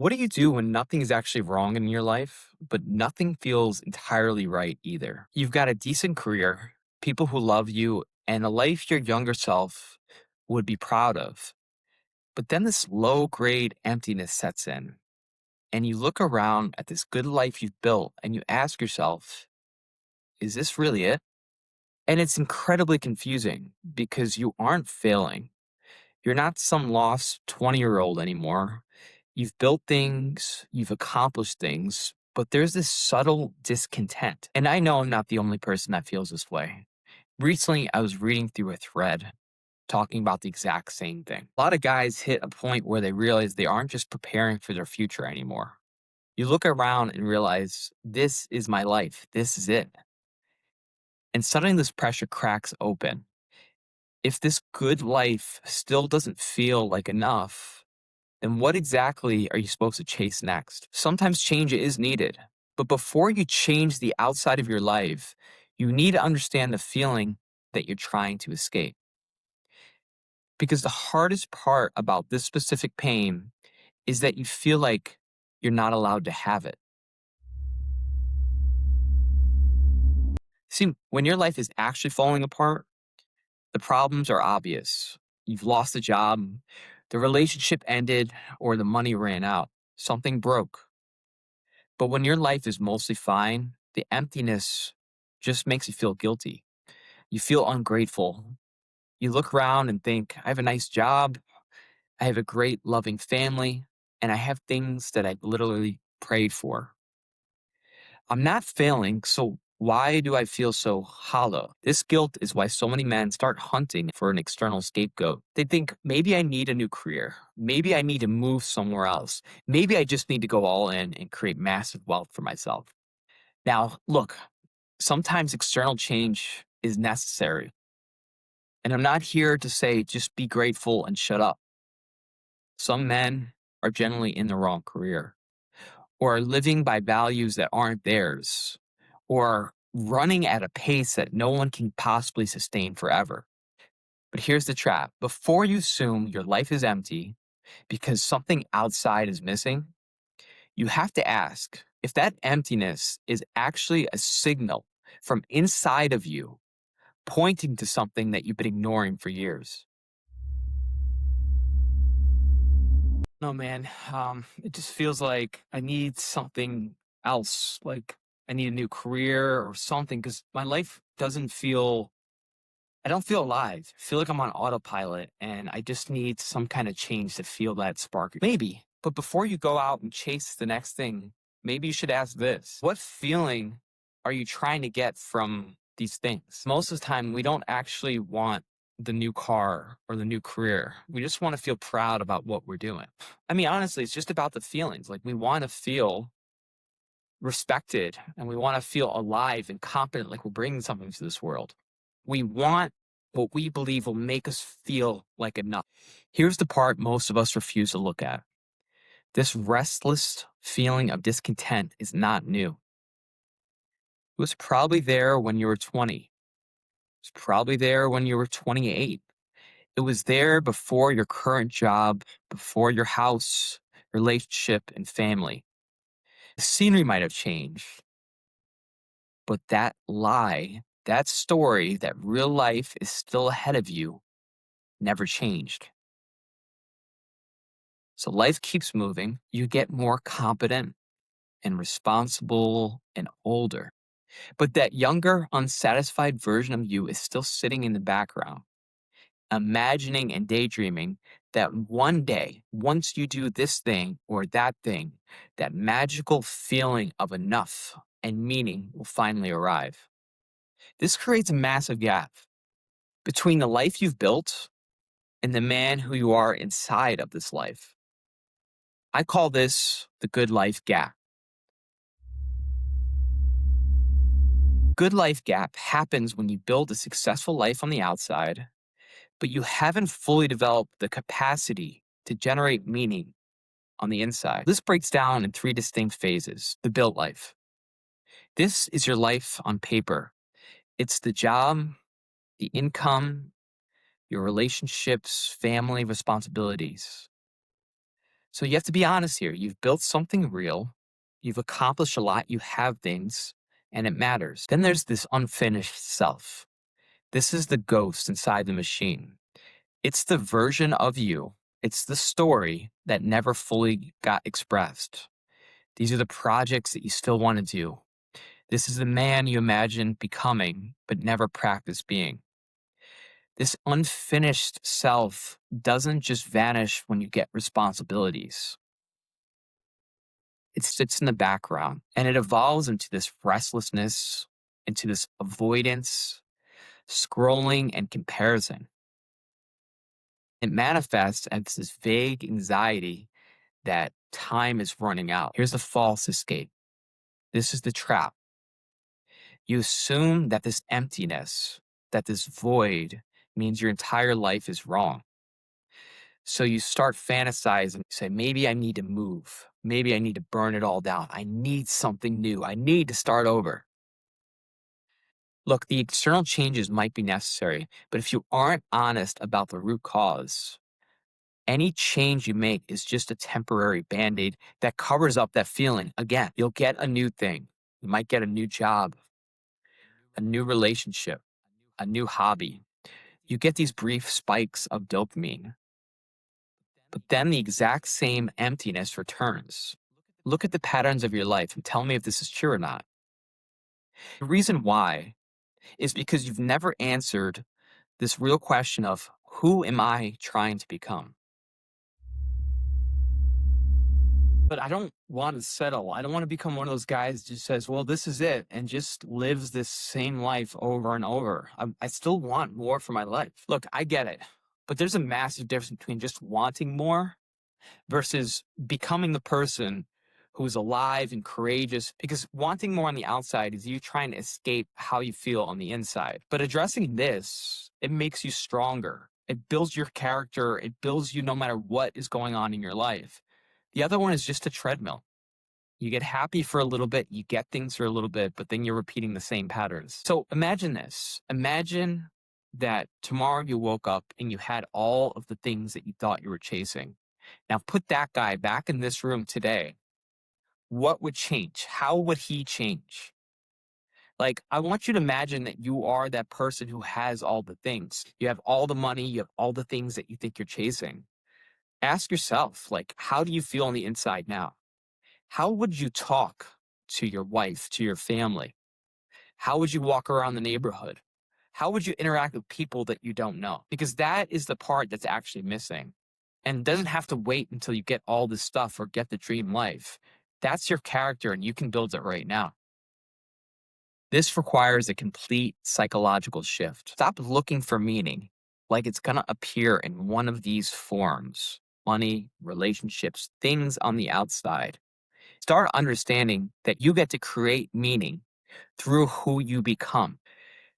What do you do when nothing is actually wrong in your life, but nothing feels entirely right either? You've got a decent career, people who love you, and a life your younger self would be proud of. But then this low grade emptiness sets in, and you look around at this good life you've built and you ask yourself, is this really it? And it's incredibly confusing because you aren't failing. You're not some lost 20-year-old anymore. You've built things, you've accomplished things, but there's this subtle discontent. And I know I'm not the only person that feels this way. Recently, I was reading through a thread talking about the exact same thing. A lot of guys hit a point where they realize they aren't just preparing for their future anymore. You look around and realize, this is my life, this is it. And suddenly this pressure cracks open. If this good life still doesn't feel like enough, then what exactly are you supposed to chase next? Sometimes change is needed, but before you change the outside of your life, you need to understand the feeling that you're trying to escape. Because the hardest part about this specific pain is that you feel like you're not allowed to have it. See, when your life is actually falling apart, the problems are obvious. You've lost a job, the relationship ended, or the money ran out. Something broke. But when your life is mostly fine, the emptiness just makes you feel guilty. You feel ungrateful. You look around and think, I have a nice job, I have a great, loving family, and I have things that I've literally prayed for. I'm not failing, so why do I feel so hollow? This guilt is why so many men start hunting for an external scapegoat. They think, maybe I need a new career. Maybe I need to move somewhere else. Maybe I just need to go all in and create massive wealth for myself. Now, look, sometimes external change is necessary. And I'm not here to say just be grateful and shut up. Some men are generally in the wrong career, or are living by values that aren't theirs, or running at a pace that no one can possibly sustain forever. But here's the trap: before you assume your life is empty because something outside is missing, you have to ask if that emptiness is actually a signal from inside of you pointing to something that you've been ignoring for years. No, man, it just feels like I need something else. Like I need a new career or something because my life doesn't feel, I don't feel alive. I feel like I'm on autopilot and I just need some kind of change to feel that spark. Maybe, but before you go out and chase the next thing, maybe you should ask this: what feeling are you trying to get from these things? Most of the time, we don't actually want the new car or the new career. We just want to feel proud about what we're doing. I mean, honestly, it's just about the feelings. Like we want to feel respected and we want to feel alive and competent, like we're bringing something to this world. We want what we believe will make us feel like enough. Here's the part most of us refuse to look at: this restless feeling of discontent is not new. It was probably there when you were 20. It was probably there when you were 28. It was there before your current job, before your house, relationship, and family. The scenery might have changed, but that lie, that story, that real life is still ahead of you, never changed. So life keeps moving. You get more competent and responsible and older. But that younger, unsatisfied version of you is still sitting in the background, imagining and daydreaming that one day, once you do this thing or that thing, that magical feeling of enough and meaning will finally arrive. This creates a massive gap between the life you've built and the man who you are inside of this life. I call this the good life gap. Good life gap happens when you build a successful life on the outside, but you haven't fully developed the capacity to generate meaning on the inside. This breaks down in three distinct phases. The built life. This is your life on paper. It's the job, the income, your relationships, family responsibilities. So you have to be honest here. You've built something real, you've accomplished a lot, you have things, and it matters. Then there's this unfinished self. This is the ghost inside the machine. It's the version of you, it's the story that never fully got expressed. These are the projects that you still want to do. This is the man you imagine becoming, but never practice being. This unfinished self doesn't just vanish when you get responsibilities. It sits in the background and it evolves into this restlessness, into this avoidance, scrolling, and comparison. It manifests as this vague anxiety that time is running out. Here's the false escape. This is the trap. You assume that this emptiness, that this void means your entire life is wrong. So you start fantasizing, say, maybe I need to move. Maybe I need to burn it all down. I need something new. I need to start over. Look, the external changes might be necessary, but if you aren't honest about the root cause, any change you make is just a temporary band aid that covers up that feeling. Again, you'll get a new thing. You might get a new job, a new relationship, a new hobby. You get these brief spikes of dopamine, but then the exact same emptiness returns. Look at the patterns of your life and tell me if this is true or not. The reason why is because you've never answered this real question of who am I trying to become? But I don't want to settle. I don't want to become one of those guys who just says, well, this is it, and just lives this same life over and over. I still want more for my life. Look, I get it. But there's a massive difference between just wanting more versus becoming the person who's alive and courageous, because wanting more on the outside is you trying to escape how you feel on the inside. But addressing this, it makes you stronger. It builds your character. It builds you no matter what is going on in your life. The other one is just a treadmill. You get happy for a little bit, you get things for a little bit, but then you're repeating the same patterns. So imagine this. Imagine that tomorrow you woke up and you had all of the things that you thought you were chasing. Now put that guy back in this room today. What would change? How would he change? Like, I want you to imagine that you are that person who has all the things. You have all the money, you have all the things that you think you're chasing. Ask yourself, like, how do you feel on the inside now? How would you talk to your wife, to your family? How would you walk around the neighborhood? How would you interact with people that you don't know? Because that is the part that's actually missing. And it doesn't have to wait until you get all this stuff or get the dream life. That's your character and you can build it right now. This requires a complete psychological shift. Stop looking for meaning like it's going to appear in one of these forms: money, relationships, things on the outside. Start understanding that you get to create meaning through who you become.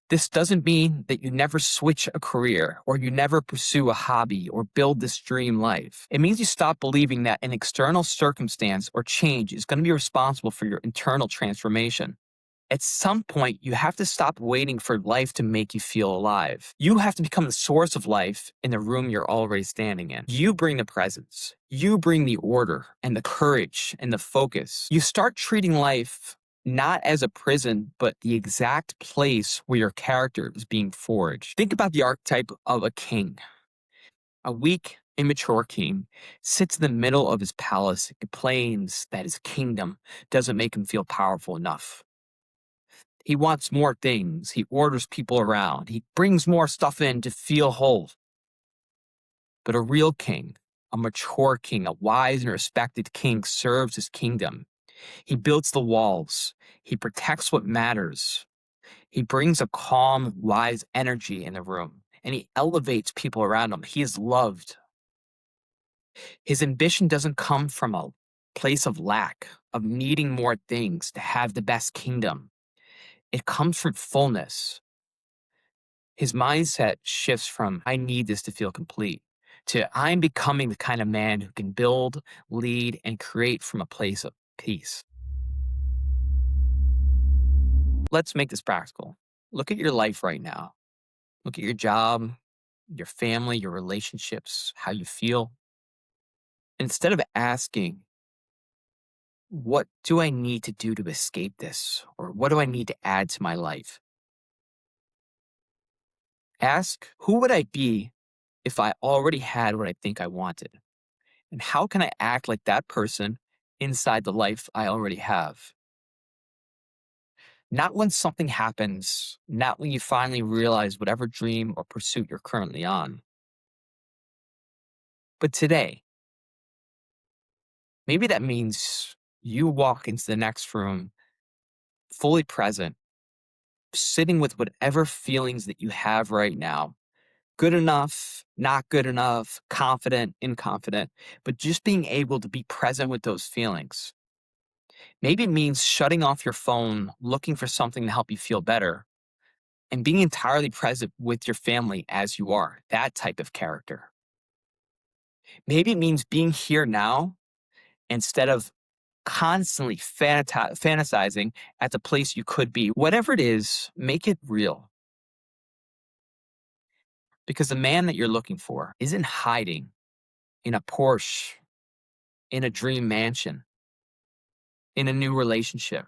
This doesn't mean that you never switch a career or you never pursue a hobby or build this dream life. It means you stop believing that an external circumstance or change is going to be responsible for your internal transformation. At some point, you have to stop waiting for life to make you feel alive. You have to become the source of life in the room you're already standing in. You bring the presence. You bring the order and the courage and the focus. You start treating life not as a prison, but the exact place where your character is being forged. Think about the archetype of a king. A weak, immature king sits in the middle of his palace and complains that his kingdom doesn't make him feel powerful enough. He wants more things. He orders people around. He brings more stuff in to feel whole. But a real king, a mature king, a wise and respected king serves his kingdom. He builds the walls. He protects what matters. He brings a calm, wise energy in the room, and he elevates people around him. He is loved. His ambition doesn't come from a place of lack, of needing more things to have the best kingdom. It comes from fullness. His mindset shifts from, I need this to feel complete, to I'm becoming the kind of man who can build, lead, and create from a place of peace. Let's make this practical. Look at your life right now. Look at your job, your family, your relationships, how you feel. Instead of asking, what do I need to do to escape this? Or what do I need to add to my life? Ask, who would I be if I already had what I think I wanted? And how can I act like that person inside the life I already have? Not when something happens, not when you finally realize whatever dream or pursuit you're currently on, but today. Maybe that means you walk into the next room fully present, sitting with whatever feelings that you have right now. Good enough, not good enough, confident, inconfident, but just being able to be present with those feelings. Maybe it means shutting off your phone, looking for something to help you feel better, and being entirely present with your family as you are, that type of character. Maybe it means being here now instead of constantly fantasizing at the place you could be. Whatever it is, make it real. Because the man that you're looking for isn't hiding in a Porsche, in a dream mansion, in a new relationship.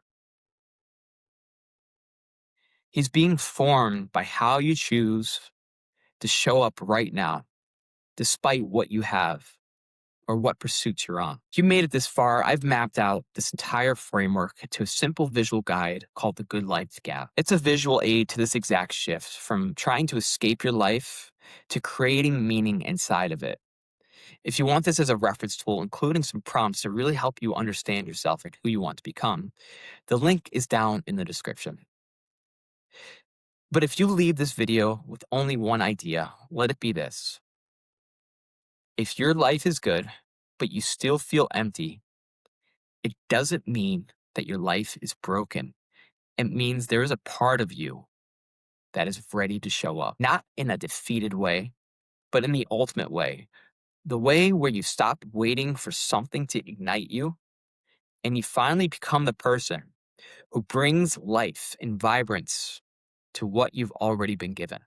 He's being formed by how you choose to show up right now, despite what you have or what pursuits you're on. If you made it this far, I've mapped out this entire framework to a simple visual guide called the Good Life Gap. It's a visual aid to this exact shift from trying to escape your life to creating meaning inside of it. If you want this as a reference tool, including some prompts to really help you understand yourself and who you want to become, the link is down in the description. But if you leave this video with only one idea, let it be this. If your life is good, but you still feel empty, it doesn't mean that your life is broken. It means there is a part of you that is ready to show up, not in a defeated way, but in the ultimate way. The way where you stop waiting for something to ignite you and you finally become the person who brings life and vibrance to what you've already been given.